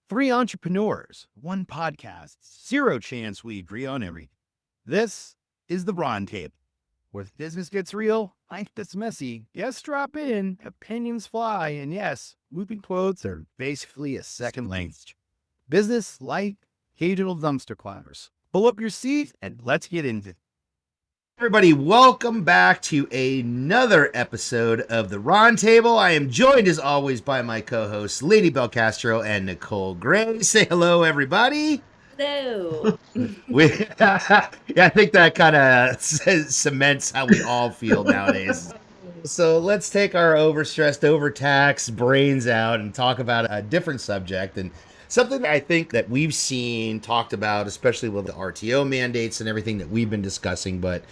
Three entrepreneurs, one podcast, zero chance we agree on everything. This is the Ron Table, where if business gets real, life gets messy. Yes, drop in, opinions fly, and yes, moving quotes are basically a second language. Business, life, occasional dumpster climbers. Pull up your seat and let's get into it. Everybody, welcome back to another episode of the Ron Table. I am joined as always by my co-hosts Lady Belcastro and Nicole Gray. Say hello, everybody. Hello. I think that kind of cements how we all feel nowadays. So let's take our overstressed, overtaxed brains out and talk about a different subject, and something that I think that we've seen talked about, especially with the RTO mandates and everything that we've been discussing. But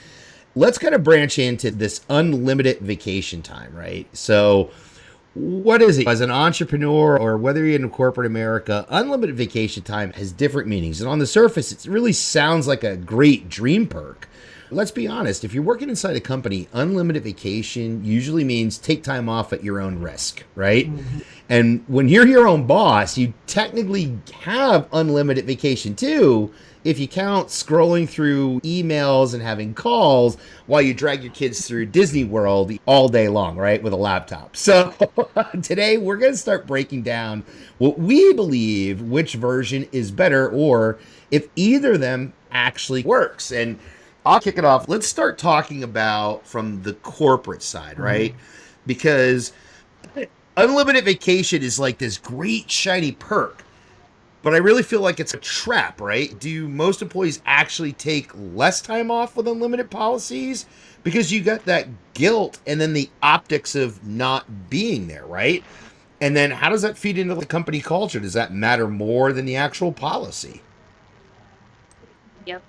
let's kind of branch into this unlimited vacation time, right? So what is it? As an entrepreneur or whether you're in corporate America, unlimited vacation time has different meanings. And on the surface, it really sounds like a great dream perk. Let's be honest, if you're working inside a company, unlimited vacation usually means take time off at your own risk, right? Mm-hmm. And when you're your own boss, you technically have unlimited vacation too, if you count scrolling through emails and having calls while you drag your kids through Disney World all day long, right, with a laptop. So today we're going to start breaking down what we believe which version is better, or if either of them actually works. And I'll kick it off. Let's start talking about from the corporate side, right? Mm-hmm. Because unlimited vacation is like this great shiny perk, but I really feel like it's a trap, right? Do most employees actually take less time off with unlimited policies? Because you got that guilt and then the optics of not being there, right? And then how does that feed into the company culture? Does that matter more than the actual policy? Yep.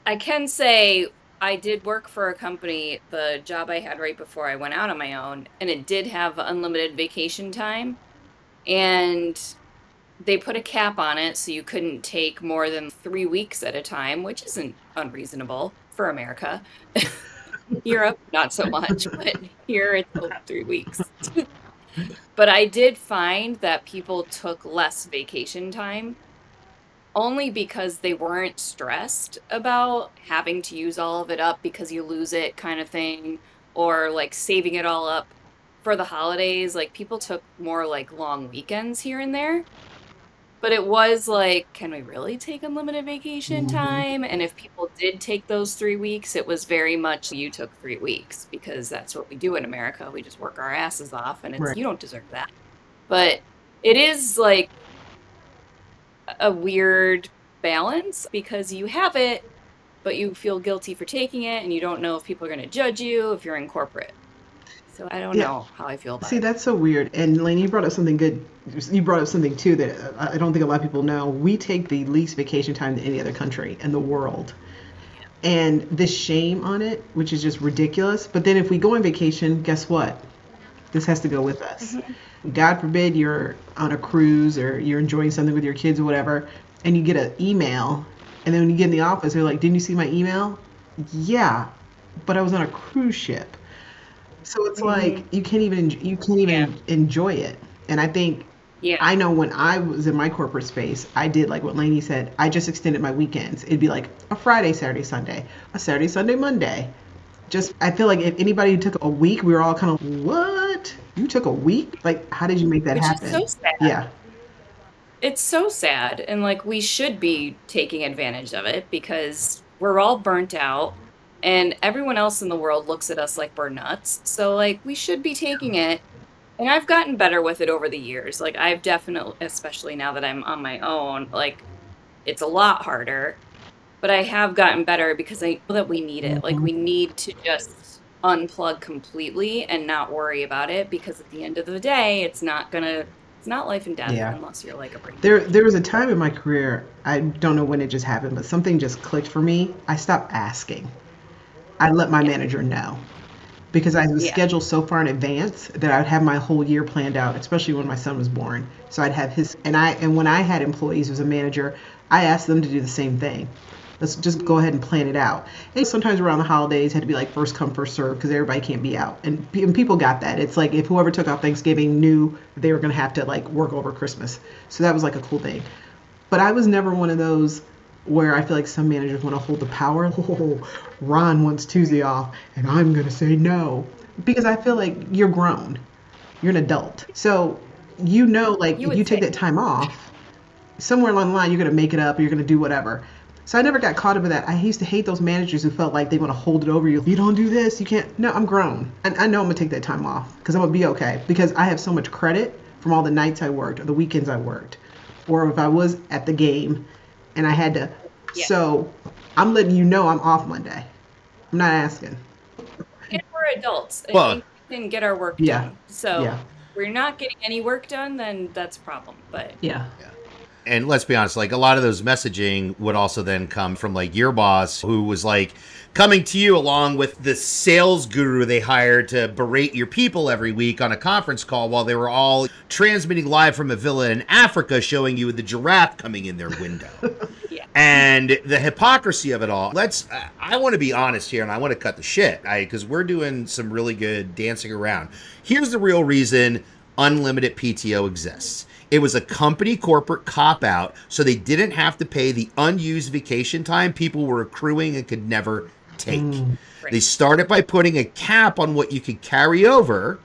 I can say I did work for a company, the job I had right before I went out on my own, and it did have unlimited vacation time. And they put a cap on it, so you couldn't take more than 3 weeks at a time, which isn't unreasonable for America. Europe, not so much, but here it's 3 weeks. But I did find that people took less vacation time only because they weren't stressed about having to use all of it up because you lose it kind of thing, or like saving it all up for the holidays. Like people took more like long weekends here and there. But it was like, can we really take unlimited vacation time? And if people did take those 3 weeks, it was very much you took 3 weeks, because that's what we do in America. We just work our asses off, and it's right. You don't deserve that. But it is like a weird balance, because you have it, but you feel guilty for taking it, and you don't know if people are going to judge you if you're in corporate. So I don't know how I feel about it. See, that's so weird. And Lane, you brought up something good. You brought up something too that I don't think a lot of people know. We take the least vacation time to any other country in the world. And this shame on it, which is just ridiculous. But then if we go on vacation, guess what? This has to go with us. Mm-hmm. God forbid you're on a cruise or you're enjoying something with your kids or whatever, and you get an email. And then when you get in the office, they're like, didn't you see my email? Yeah, but I was on a cruise ship. So it's like you can't even enjoy it. And I think I know when I was in my corporate space, I did like what Lainey said. I just extended my weekends. It'd be like a Friday, Saturday, Sunday, a Saturday, Sunday, Monday. Just I feel like if anybody took a week, we were all kind of, what? You took a week? Like, how did you make that happen? Which is so sad. Yeah. It's so sad. And like we should be taking advantage of it, because we're all burnt out. And everyone else in the world looks at us like we're nuts. So, like, we should be taking it. And I've gotten better with it over the years. Like, I've definitely, especially now that I'm on my own, like, it's a lot harder. But I have gotten better because I know that we need it. Like, we need to just unplug completely and not worry about it. Because at the end of the day, it's not life and death unless you're like a brain. There was a time in my career, I don't know when it just happened, but something just clicked for me. I stopped asking. I let my manager know, because I was scheduled so far in advance that I would have my whole year planned out, especially when my son was born. So I'd have his, and when I had employees as a manager, I asked them to do the same thing. Let's just go ahead and plan it out. And sometimes around the holidays had to be like first come first serve because everybody can't be out, and people got that. It's like if whoever took off Thanksgiving knew they were going to have to like work over Christmas, so that was like a cool thing. But I was never one of those where I feel like some managers want to hold the power. Oh, Ron wants Tuesday off, and I'm going to say no. Because I feel like you're grown. You're an adult. So, like, You if you would take think. that time off, somewhere along the line, you're going to make it up, or you're going to do whatever. So I never got caught up in that. I used to hate those managers who felt like they want to hold it over you. You don't do this. You can't. No, I'm grown. And I know I'm going to take that time off because I'm going to be okay. Because I have so much credit from all the nights I worked or the weekends I worked. Or if I was at the game and I had to. Yeah. So I'm letting you know I'm off Monday. I'm not asking. And we're adults. I Well, think we can get our work Yeah. done. So Yeah. if we're not getting any work done, then that's a problem. But Yeah. and let's be honest, like a lot of those messaging would also then come from like your boss who was like coming to you along with the sales guru they hired to berate your people every week on a conference call while they were all transmitting live from a villa in Africa showing you the giraffe coming in their window. yeah. And the hypocrisy of it all. I want to be honest here and I want to cut the shit because we're doing some really good dancing around. Here's the real reason unlimited PTO exists. It was a company corporate cop-out, so they didn't have to pay the unused vacation time people were accruing and could never take. Right. They started by putting a cap on what you could carry over,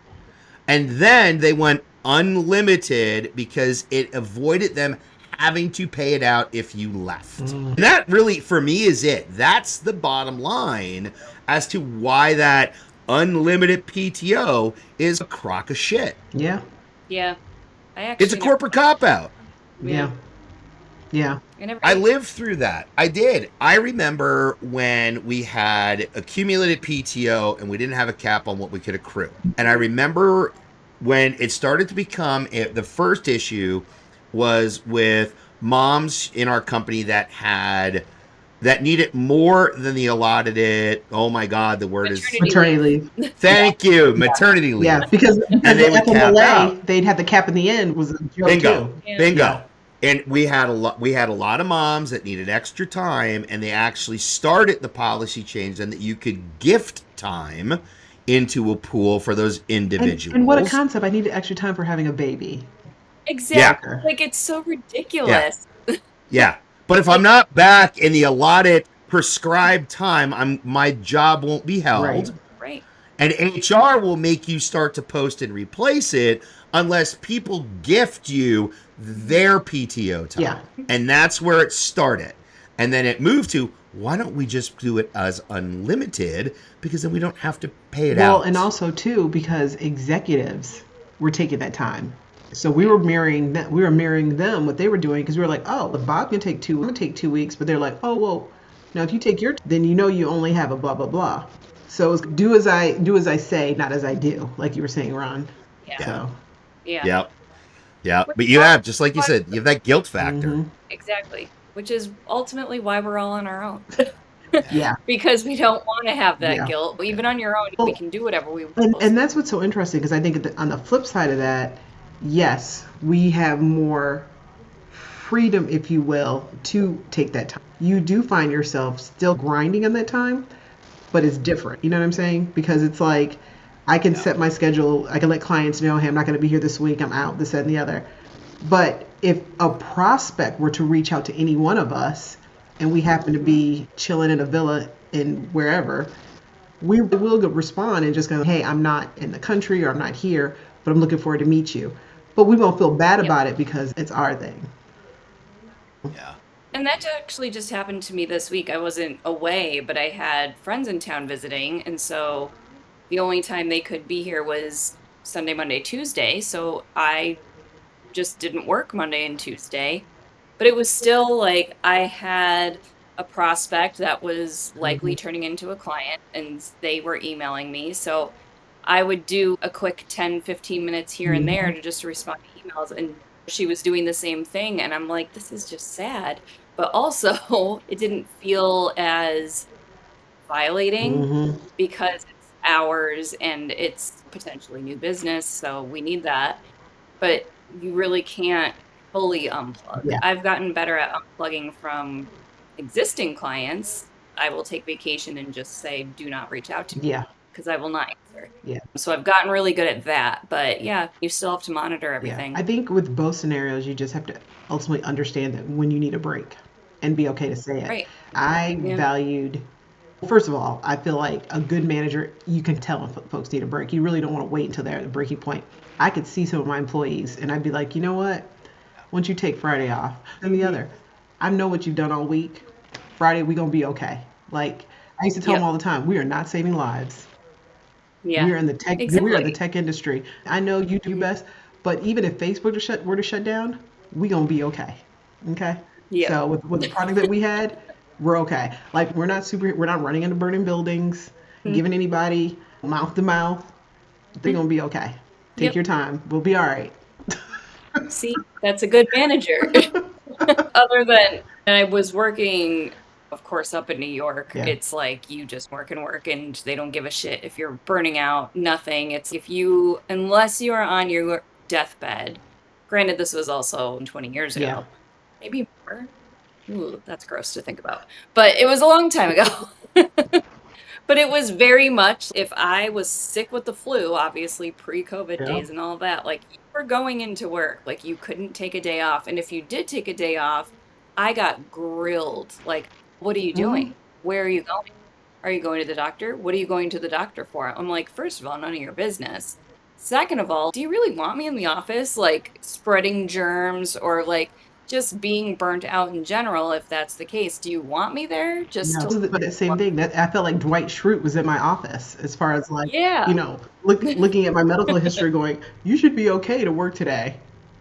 and then they went unlimited because it avoided them having to pay it out if you left. And that really, for me, is it. That's the bottom line as to why that unlimited PTO is a crock of shit. Yeah. Yeah. I actually It's a corporate cop-out. Yeah. Yeah. I lived through that. I did. I remember when we had accumulated PTO and we didn't have a cap on what we could accrue. And I remember when it started to become the first issue was with moms in our company that needed more than the allotted it. Oh my God, the word is Maternity leave. thank you, maternity leave. Yeah, because And they would cap FMLA, out. they'd have the cap in the end was a joke Bingo. too. Yeah. Bingo. Yeah. And we had a lot of moms that needed extra time, and they actually started the policy change and that you could gift time into a pool for those individuals. And what a concept. I needed extra time for having a baby. Exactly. Yeah. Like it's so ridiculous. Yeah. But if I'm not back in the allotted prescribed time, my job won't be held. Right. Right. And HR will make you start to post and replace it unless people gift you their PTO time. Yeah. And that's where it started. And then it moved to, why don't we just do it as unlimited? Because then we don't have to pay it out. Well, and also too, because executives were taking that time. So we were mirroring them what they were doing because we were like, oh, if Bob can take 2, I'm gonna take 2 weeks, but they're like, oh well, now if you take your, then you only have a blah blah blah. So it's do as I say, not as I do, like you were saying, Ron. Yeah. So Yeah. Yep. But you have, just like you said, you have that guilt factor. mhm. Exactly. Which is ultimately why we're all on our own. Yeah. Because we don't want to have that Yeah. guilt. Even on your own, we Well, can do whatever we want. And that's what's so interesting because I think on the flip side of that, yes, we have more freedom, if you will, to take that time. You do find yourself still grinding on that time, but it's different. You know what I'm saying? Because it's like I can set my schedule. I can let clients know, hey, I'm not going to be here this week. I'm out, this, that, and the other. But if a prospect were to reach out to any one of us and we happen to be chilling in a villa in wherever, we will respond and just go, hey, I'm not in the country or I'm not here, but I'm looking forward to meet you. But we won't feel bad about it because it's our thing. Yeah. And that actually just happened to me this week. I wasn't away, but I had friends in town visiting. And so the only time they could be here was Sunday, Monday, Tuesday. So I just didn't work Monday and Tuesday. But it was still like I had a prospect that was likely turning into a client and they were emailing me. So I would do a quick 10, 15 minutes here and there to just respond to emails. And she was doing the same thing. And I'm like, this is just sad. But also, it didn't feel as violating because it's ours and it's potentially new business. So we need that. But you really can't fully unplug. Yeah. I've gotten better at unplugging from existing clients, I will take vacation and just say, do not reach out to me Yeah. because I will not answer. Yeah. So I've gotten really good at that. But yeah, you still have to monitor everything. Yeah. I think with both scenarios, you just have to ultimately understand that when you need a break and be okay to say it. Right. I Yeah. valued, first of all, I feel like a good manager, you can tell if folks need a break. You really don't want to wait until they're at the breaking point. I could see some of my employees and I'd be like, you know what? Once you take Friday off, and the other, I know what you've done all week. Friday, we going to be okay. Like, I used to tell them Yep. all the time, we are not saving lives. Yeah. We are in the tech. We Exactly. are the tech industry. I know you do best, but even if Facebook were to shut down, we gonna be okay. Okay. Yep. So with the product that we had, we're okay. Like we're not running into burning buildings, giving anybody mouth to mouth. They're gonna be okay. Take Yep. your time. We'll be all right. See, that's a good manager. Other than, and I was working, of course, up in New York. Yeah. It's like you just work and they don't give a shit if you're burning out, nothing. It's unless you are on your deathbed. Granted, this was also 20 years ago, Yeah. maybe more. Ooh, that's gross to think about. But it was a long time ago. But it was very much, if I was sick with the flu, obviously pre-COVID Yeah. days and all that, like you were going into work, like you couldn't take a day off. And if you did take a day off, I got grilled. Like, what are you doing? Where are you going? Are you going to the doctor? What are you going to the doctor for? I'm like, first of all, none of your business. Second of all, do you really want me in the office, like spreading germs or like just being burnt out in general? If that's the case, do you want me there just No, to, but that same thing. That I felt like Dwight Schrute was in my office as far as like, yeah, looking at my medical history, going, "You should be okay to work today."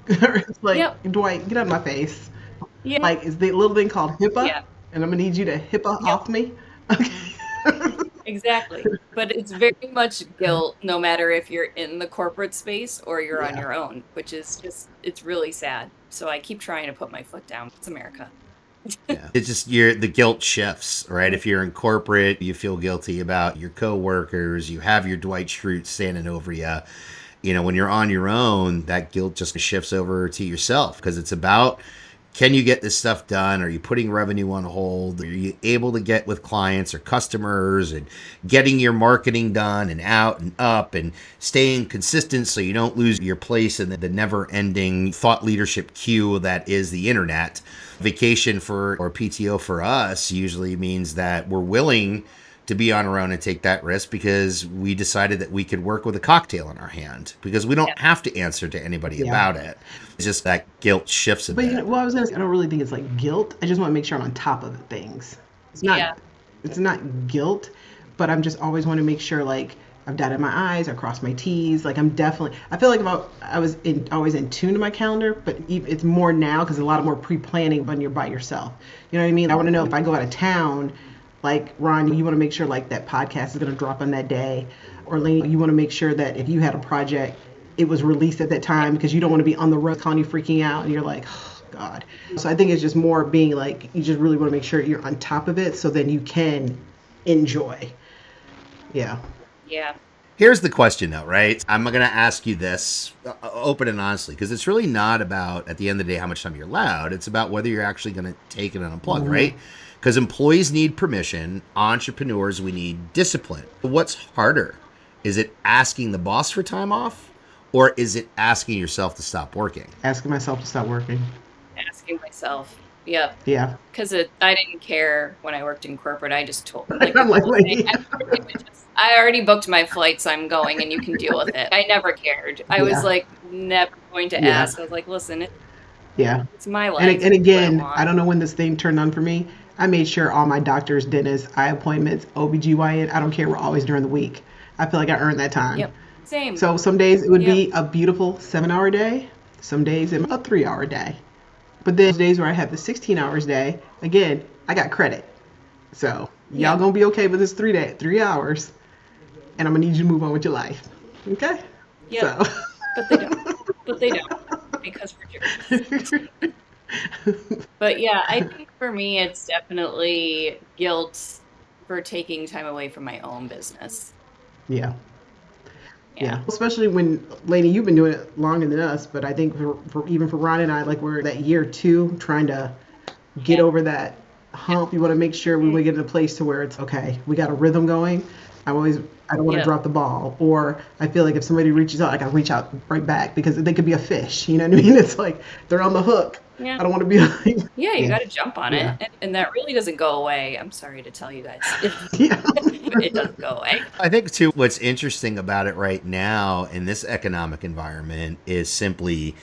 It's like, yep, Dwight, get out of my face. yeah, Like, is the little thing called HIPAA, yeah, and I'm gonna need you to HIPAA yep, off me. Okay. exactly. But it's very much guilt, no matter if you're in the corporate space or you're on Yeah. your own, which is just, it's really sad. So I keep trying to put my foot down. It's America. Yeah. It's just the guilt shifts, right? If you're in corporate, you feel guilty about your coworkers, you have your Dwight Schrute standing over you. You know, when you're on your own, that guilt just shifts over to yourself because it's about, can you get this stuff done? Are you putting revenue on hold? Are you able to get with clients or customers and getting your marketing done and out and up and staying consistent so you don't lose your place in the never ending thought leadership queue that is the internet? Vacation or PTO for us usually means that we're willing to be on our own and take that risk because we decided that we could work with a cocktail in our hand because we don't Yeah. have to answer to anybody Yeah. about it. It's just that guilt shifts a But bit. I was gonna say, I don't really think it's like guilt. I just want to make sure I'm on top of things. It's not. Yeah. It's not guilt, but I'm just always want to make sure like I've dotted my I's, I crossed my T's. Like I'm definitely. I feel like I was always in tune to my calendar, but it's more now because a lot of more pre-planning when you're by yourself. You know what I mean? I want to know if I go out of town. Like Ron, you want to make sure like that podcast is going to drop on that day, or Lainey, you want to make sure that if you had a project, it was released at that time because you don't want to be on the road calling you freaking out and you're like, oh, God. So I think it's just more being like you just really want to make sure you're on top of it so then you can enjoy. Yeah. Yeah. Here's the question, though, right? I'm going to ask you this open and honestly, because it's really not about, at the end of the day, how much time you're allowed. It's about whether you're actually going to take it and unplug, right? Because employees need permission. Entrepreneurs, we need discipline. What's harder? Is it asking the boss for time off? Or is it asking yourself to stop working? Asking myself to stop working. Asking myself. Yep. Yeah. Because I didn't care when I worked in corporate. I just told, like, I'm like, I already booked my flights. I'm going, and you can deal with it. I never cared. I was Yeah. like never going to Yeah. ask. I was like, listen, Yeah. it's my life. And again, what I don't know when this thing turned on for me. I made sure all my doctors, dentists, eye appointments, OBGYN, I don't care, were always during the week. I feel like I earned that time. Yep. Same. So some days it would be a beautiful 7-hour day. Some days it a 3-hour day. But then days where I have the 16 hours day, again, I got credit. So y'all gonna be okay with this 3 hours. And I'm gonna need you to move on with your life. Okay? Yep. So. But they don't. But they don't. Because we're jerks. But yeah, I think for me, it's definitely guilt for taking time away from my own business. Yeah. Yeah. Especially when, Lainey, you've been doing it longer than us, but I think for even for Ron and I, like we're that year 2 trying to get over that hump. You want to make sure we get in a place to where it's okay. We got a rhythm going. I don't want to Yeah. drop the ball, or I feel like if somebody reaches out, I got to reach out right back because they could be a fish. You know what I mean? It's like they're on the hook. Yeah. I don't want to be like, Yeah, you yeah, got to jump on yeah, it. And that really doesn't go away. I'm sorry to tell you guys. yeah. It doesn't go away. I think too what's interesting about it right now in this economic environment is simply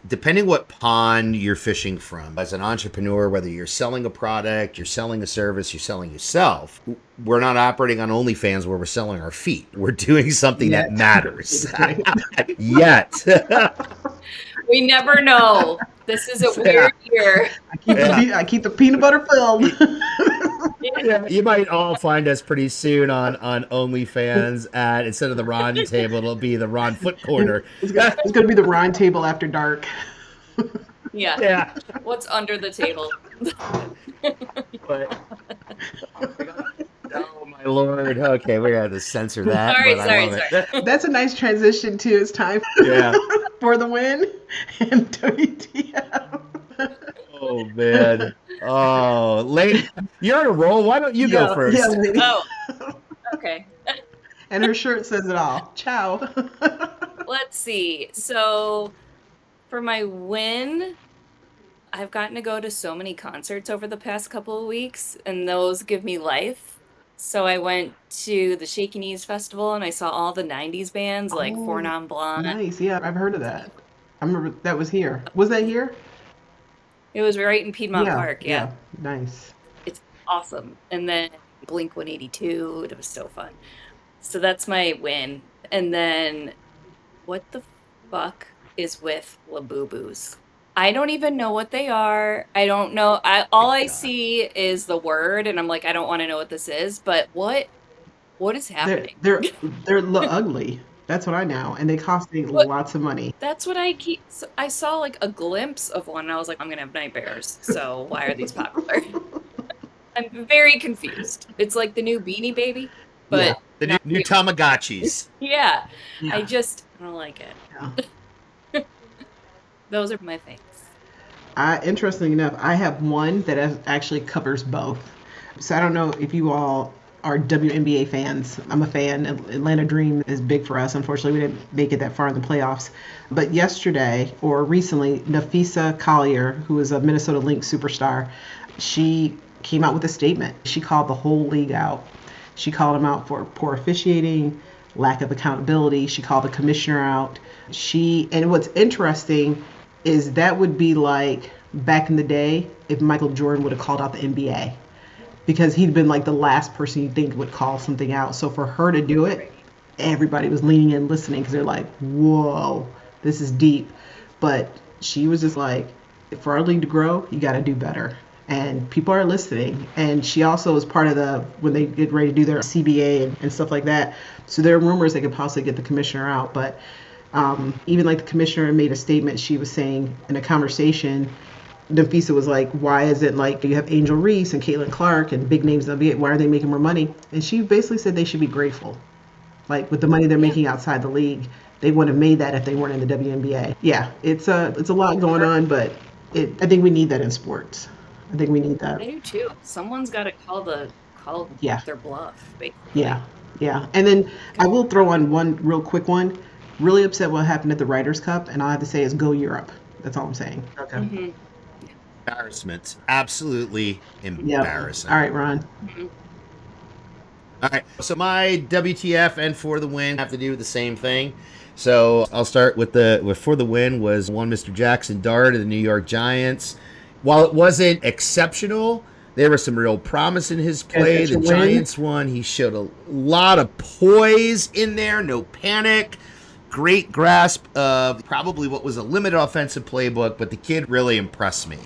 depending what pond you're fishing from. As an entrepreneur, whether you're selling a product, you're selling a service, you're selling yourself, we're not operating on OnlyFans where we're selling our feet. We're doing something that Yet. matters. Yet. We never know. This is a weird year. I keep the peanut butter filled. Yeah, you might all find us pretty soon on OnlyFans at, instead of the Ron table, it'll be the Ron Foot Corner. It's gonna be the round table after dark. Yeah. Yeah. What's under the table? But, oh my lord. Okay, we're gonna have to censor that. Sorry, but I love sorry. it. That's a nice transition too. It's time Yeah. for the win and WTF. Oh man. Oh, lady, you're on a roll. Why don't you go first? Yeah, lady. Oh, okay. And her shirt says it all. Ciao. Let's see. So, for my win, I've gotten to go to so many concerts over the past couple of weeks, and those give me life. So I went to the Shaky Knees Festival, and I saw all the 90s bands like Four Oh, Non Blonde. nice. Yeah, I've heard of that. I remember that was here. Was that here? It was right in Piedmont Park. Yeah. Nice. It's awesome. And then Blink 182. It was so fun. So that's my win. And then what the fuck is with Labubu's? I don't even know what they are. I don't know. All I see is the word, and I'm like, I don't want to know what this is. But what is happening? They're ugly. That's what I know, and they cost me What? lots of money. That's what I saw like a glimpse of one, and I was like, I'm gonna have nightmares. So why are these popular? I'm very confused. It's like the new Beanie Baby, but Yeah. The not new you. Tamagotchis. Yeah, Yeah. I don't like it. Yeah. Those are my things. Interestingly enough, I have one that actually covers both. So I don't know if you all are WNBA fans. I'm a fan. Atlanta Dream is big for us. Unfortunately, we didn't make it that far in the playoffs. But yesterday, or recently, Nafisa Collier, who is a Minnesota Lynx superstar, she came out with a statement. She called the whole league out. She called them out for poor officiating, lack of accountability. She called the commissioner out. And what's interesting is that would be like back in the day if Michael Jordan would have called out the NBA, because he'd been like the last person you'd think would call something out. So for her to do it, everybody was leaning in listening because they're like, whoa, this is deep. But she was just like, for our league to grow, you got to do better. And people are listening. And she also was part of when they get ready to do their CBA and stuff like that. So there are rumors they could possibly get the commissioner out. But even like the commissioner made a statement. She was saying in a conversation, Nafisa was like, why is it like you have Angel Reese and Caitlin Clark and big names in the NBA, why are they making more money? And she basically said they should be grateful. Like with the money they're making outside the league, they wouldn't have made that if they weren't in the WNBA. Yeah, it's a lot going on, but I think we need that in sports. I think we need that. I do too. Someone's got to call Yeah. their bluff, basically. Yeah. And then I will throw on one real quick one. Really upset what happened at the Ryder Cup, and all I have to say is go Europe. That's all I'm saying. Okay. Mhm. Embarrassment. Absolutely embarrassing. All right, Ron. All right. So my WTF and for the win have to do with the same thing. So I'll start with for the win was one Mr. Jackson Dart of the New York Giants. While it wasn't exceptional, there was some real promise in his play. Yes, The it's a win. Giants won. He showed a lot of poise in there, no panic. Great grasp of probably what was a limited offensive playbook, but the kid really impressed me.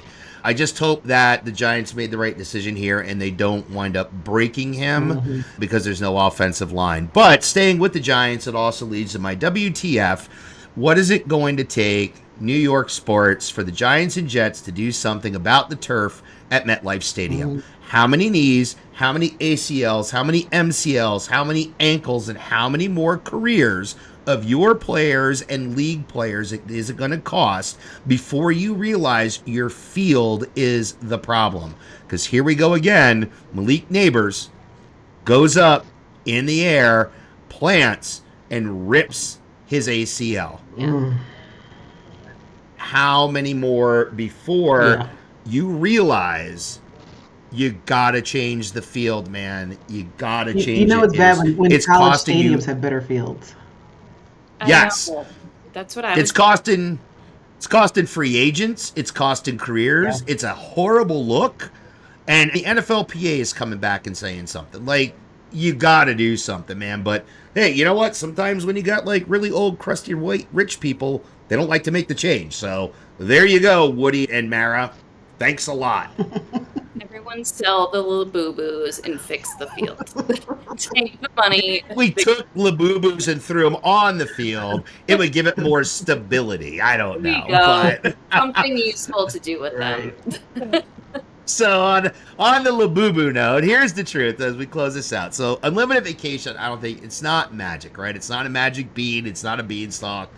I just hope that the Giants made the right decision here and they don't wind up breaking him because there's no offensive line. But staying with the Giants, it also leads to my WTF. What is it going to take, New York sports, for the Giants and Jets to do something about the turf at MetLife Stadium? How many knees, how many ACLs, how many MCLs, how many ankles, and how many more careers of your players and league players is it going to cost before you realize your field is the problem? Because here we go again. Malik Neighbors goes up in the air, plants, and rips his ACL. Yeah. How many more before Yeah. you realize you gotta change the field, man? You gotta change You know it. it's bad when It's college costing you. stadiums have better fields. Yes, I know. That's what I it's was. costing. It's costing free agents. It's costing careers. Yeah. It's a horrible look. And the NFLPA is coming back and saying something like, you got to do something, man. But hey, you know what? Sometimes when you got like really old, crusty, white, rich people, they don't like to make the change. So there you go, Woody and Mara. Thanks a lot. Everyone sell the little boo-boos and fix the field. Take the money. We took Labubu's and threw them on the field. It would give it more stability. I don't There you know. go. But Something useful to do with Right. them. so on the Labubu note, here's the truth as we close this out. So unlimited vacation, I don't think it's not magic, right? It's not a magic bean. It's not a beanstalk.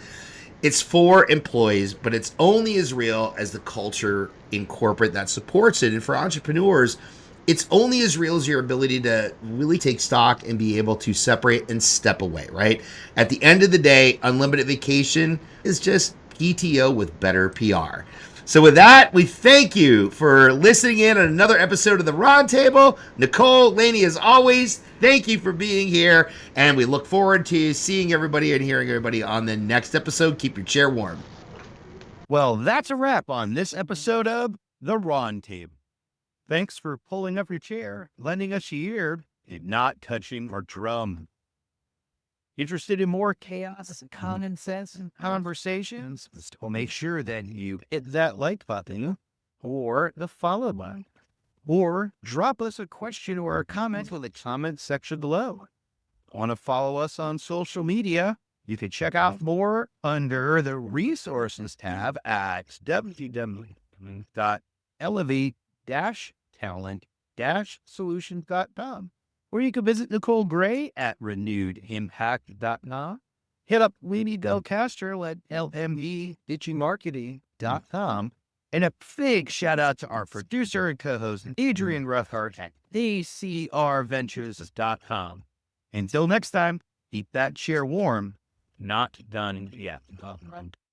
It's for employees, but it's only as real as the culture in corporate that supports it. And for entrepreneurs, it's only as real as your ability to really take stock and be able to separate and step away, right? At the end of the day, unlimited vacation is just PTO with better PR. So with that, we thank you for listening in on another episode of the Roundtable. Nicole, Laney, as always, thank you for being here, and we look forward to seeing everybody and hearing everybody on the next episode. Keep your chair warm. Well, that's a wrap on this episode of The Roundtable. Thanks for pulling up your chair, lending us your ear, and not touching our drum. Interested in more chaos and common sense and conversations? Well, make sure that you hit that like button or the follow button. Or drop us a question or a comment in the comment section below. Want to follow us on social media? You can check out more under the resources tab at www.elevate-talent-solutions.com. Or you can visit Nicole Gray at renewedimpact.com. Hit up Lainey Del Castro at lmedigimarketing.com. And a big shout out to our producer and co-host, Adrian Ruffhart at acrventures.com. Until next time, keep that chair warm. Not done yet.